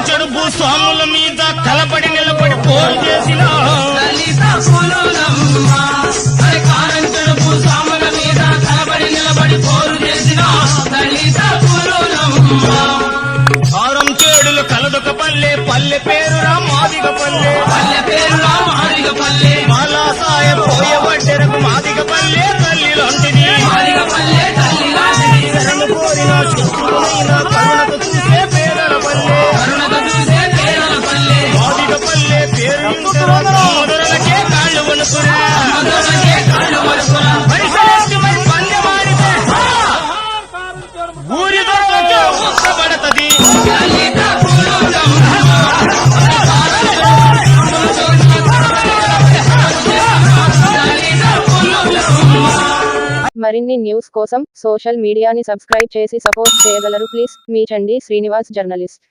చెడు భూస్వాముల మీద కలపడి నిలబడి పోరు చేసిన భూస్వాముల మీద కలబడి నిలబడి పోరు చేసిన కారం చేడులు కలదొక పల్లె పల్లె పేరురా మాదిగ పల్లె పల్లె పేరురా మాదిగ పల్లె మాలా సాయం పోయబడ్డెరకు మాదిగ పల్లె తల్లి లాంటిది మాదిగ పల్లె తల్లి లాంటిది శరణు కోరిన శత్రువులైన కరుణకు చూసే పేదల పల్లె కరుణకు చూసే పేదల పల్లె మాదిగ పల్లె పేరు మొదలకే కాళ్ళు వణుకురా మొదలకే కాళ్ళు వణుకురా పరిసరెత్తి మరి పందెమాడితే ఊరితో ఉత్తబడతది మరిన్ని న్యూస్ కోసం సోషల్ మీడియాని సబ్స్క్రైబ్ చేసి సపోర్ట్ చేయగలరు please. Me Chandi Srinivas journalist.